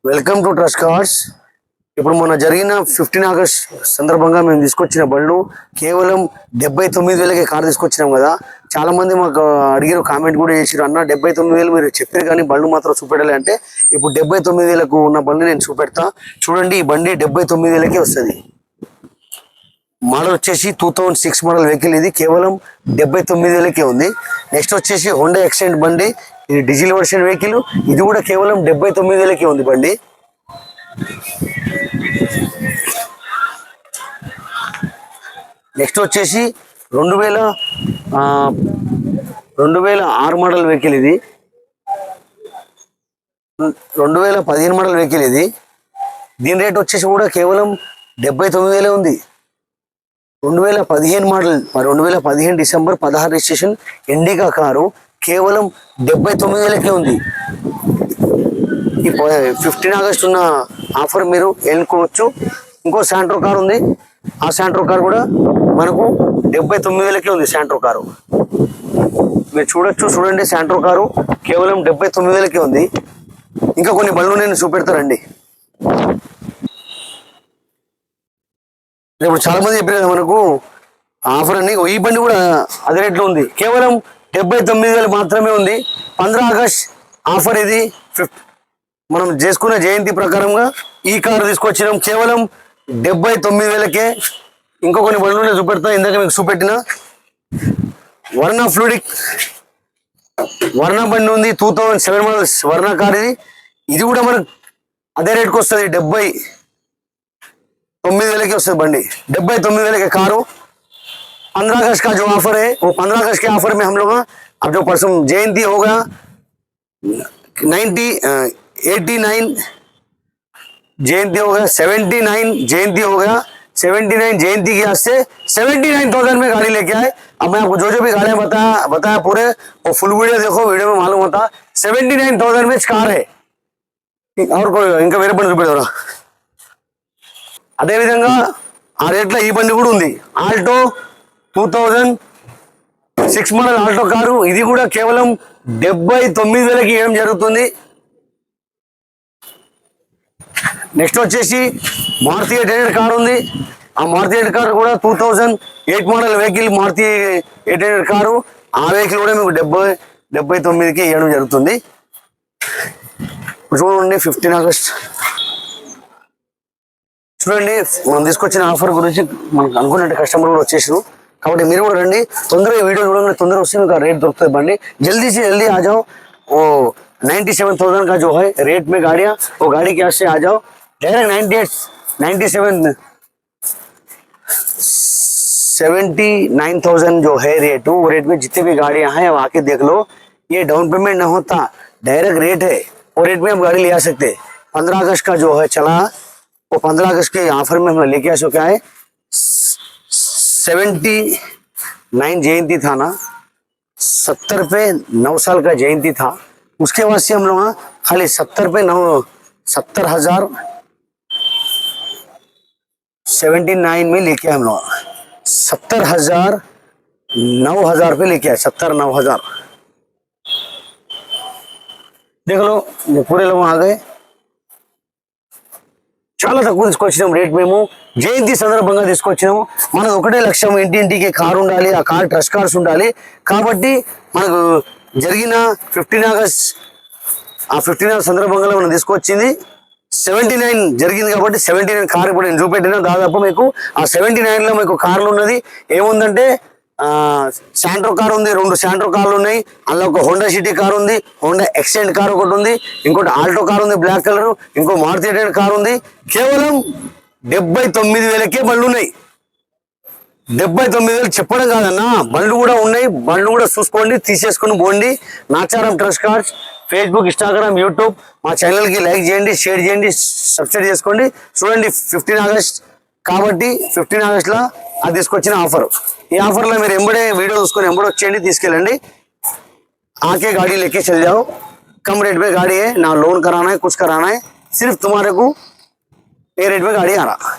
Welcome to trust cars. ఇప్పుడు మొన్న జరిగిన 15 ఆగస్ట్ సందర్భంగా మేము తీసుకొచ్చిన బళ్ళు కేవలం 79,000కే కార్ తీసుకొచ్చినాం కదా. చాలా మంది మాకు అడిగారు, కామెంట్ కూడా చేసారు, అన్న 79,000 మీరు చెప్పారు కానీ బళ్ళు మాత్రం చూపెట్టాలి అంటే ఇప్పుడు 79,000కు ఉన్న బండి నేను చూపెడతా. చూడండి, ఈ బండి 79,000కే వస్తుంది. మోడల్ వచ్చేసి 2006 మోడల్ వెహికల్. ఇది కేవలం 79,000కే ఉంది. నెక్స్ట్ వచ్చేసి హోండా ఎక్సెంట్ బండి, ఇది డీజిల్ వర్షన్ వెహికల్. ఇది కూడా కేవలం 79,000కే ఉంది బండి. నెక్స్ట్ వచ్చేసి 2006 మోడల్ వెహికల్. ఇది 2015 మోడల్ వెహికల్. ఇది దీని రేట్ వచ్చేసి కూడా కేవలం 79,000 ఉంది. 2015 model, 2015 December 16 registration indica car కేవలం 79,000కే ఉంది. ఈ 15 ఆగస్ట్ ఉన్న ఆఫర్ మీరు ఎన్నుకోవచ్చు. ఇంకో శాంట్రో కారు ఉంది, ఆ శాంట్రో కారు కూడా మనకు 79,000కే ఉంది. శాంట్రో కారు మీరు చూడండి, శాంట్రో కారు కేవలం 79,000కే ఉంది. ఇంకా కొన్ని బళ్ళు నేను చూపెడతారండి. ఇప్పుడు చాలా మంది చెప్పారు కదా మనకు ఆఫర్ అని, ఈ బండి కూడా అదే రేట్లో ఉంది, కేవలం 79,000 మాత్రమే ఉంది. 15 ఆగస్ట్ ఆఫర్ ఇది. మనం చేసుకున్న జయంతి ప్రకారంగా ఈ కారు తీసుకొచ్చినాం కేవలం 79,000కే. ఇంకో కొన్ని బండ్లు నేను చూపెడతా. ఇందాక మీకు చూపెట్టిన వర్ణ ఫ్లూడిక్ వర్ణ బండి ఉంది, 2007 మోడల్ వర్ణ కార్. ఇది కూడా మనకు అదే రేట్కి వస్తుంది, 79,000కి వస్తుంది బండి. 79,000 कारो 15 अगस्त का जो ऑफर है वो 15 अगस्त के ऑफर में हम लोग अब जो परसों जयंती होगा 89 जयंती होगा, 79 जयंती होगा, 79 जयंती के वास्ते 79,000 में गाड़ी लेके आए. अब मैं आपको जो भी गाड़ियां बताया पूरे वो फुल वीडियो देखो, वीडियो में मालूम होता 79,000 में कार है. और कोई इनका वेरे बंद रुपये అదే విధంగా ఆ రేట్లో ఈ బండి కూడా ఉంది. Alto 2006 model Alto car. ఇది కూడా కేవలం 79,000కి ఇవ్వడం జరుగుతుంది. నెక్స్ట్ వచ్చేసి మారుతి 800 కారు ఉంది. ఆ మారుతి 800 కారు కూడా 2008 మోడల్ వెహికల్, మారుతి 800 కారు. ఆ వెహికల్ కూడా మీకు 79కి ఇవ్వడం జరుగుతుంది. చూడండి, 15 ఆగస్ట్ చూడండి. మనం తీసుకొచ్చిన ఆఫర్ గురించి మనకు అనుకున్నట్టు కస్టమర్ కూడా వచ్చేసారు. కాబట్టి మీరు కూడా రండి, తొందరగా వీడియో చూడండి, తొందరగా వస్తే మీకు रेट దొరుకుతుంది బండి. जल्दी से जल्दी आ जाओ. वो 97,000 का जो है रेट में गाड़ियाँ, वो गाड़ी के से आ जाओ. डायरेक्ट 79,000 जो है रेट, वो रेट में जितने भी गाड़ियाँ हैं वो आके देख लो. ये डाउन पेमेंट ना होता, डायरेक्ट रेट है, वो रेट में हम गाड़ी ले आ सकते. 15 अगस्त का जो है चला, वो 15 अगस्त के ऑफर में हम लेके आ चुका है. 79 जयंती था ना, 70 पे 9 साल का जयंती था. उसके बाद से हम लोग खाली 70 पे 70,000 79 में लेके हम लोग 70,000 9,000 पे लेके आए. 70-9,000 देख लो, पूरे लोग आ गए. చాలా తక్కువ తీసుకొచ్చినాం రేట్. మేము జయంతి సందర్భంగా తీసుకొచ్చినాము. మనకు ఒకటే లక్ష్యం, ఇంటింటికి కారు ఉండాలి, ఆ కార్ ట్రస్ట్ కార్స్ ఉండాలి. కాబట్టి మనకు జరిగిన 15 ఆగస్ట్ ఆ 15 ఆగస్ట్ సందర్భంగా మనం తీసుకొచ్చింది 79 జరిగింది. కాబట్టి 79 కార్ ఇప్పుడు నేను చూపెట్టిన. దాదాపు మీకు ఆ 79లో మీకు కార్లు ఉన్నది ఏముందంటే శాంట్రో కార్ ఉంది, 2 శాంట్రో కార్లు ఉన్నాయి. అందులో ఒక హోండా సిటీ కార్ ఉంది, హోండా ఎక్సెంట్ కార్ ఒకటి ఉంది, ఇంకోటి ఆల్టో కార్ ఉంది బ్లాక్ కలర్, ఇంకో మారుతి 800 కార్ ఉంది. కేవలం 79,000కే బళ్ళు ఉన్నాయి. 79,000 చెప్పడం కాదన్నా, బళ్ళు కూడా ఉన్నాయి. బళ్ళు కూడా చూసుకోండి, తీసేసుకొని పోండి. Nacharam trust cars Facebook, Instagram, YouTube మా ఛానల్కి లైక్ చేయండి, షేర్ చేయండి, సబ్స్క్రైబ్ చేసుకోండి. చూడండి, 15 ఆగస్ట్ కాబట్టి 15 ఆగస్ట్లో అది తీసుకొచ్చిన ఆఫర్. ఈ ఆఫర్లో మీరు ఎంబడే వీడియో చూసుకొని ఎంబడే వచ్చేయండి, తీసుకెళ్ళండి. आके गाड़ी लेके चल जाओ. कम रेट में गाड़ी है ना, लोन कराना है कुछ कराना है, सिर्फ तुम्हारे को ये रेट में गाड़ी आ रहा.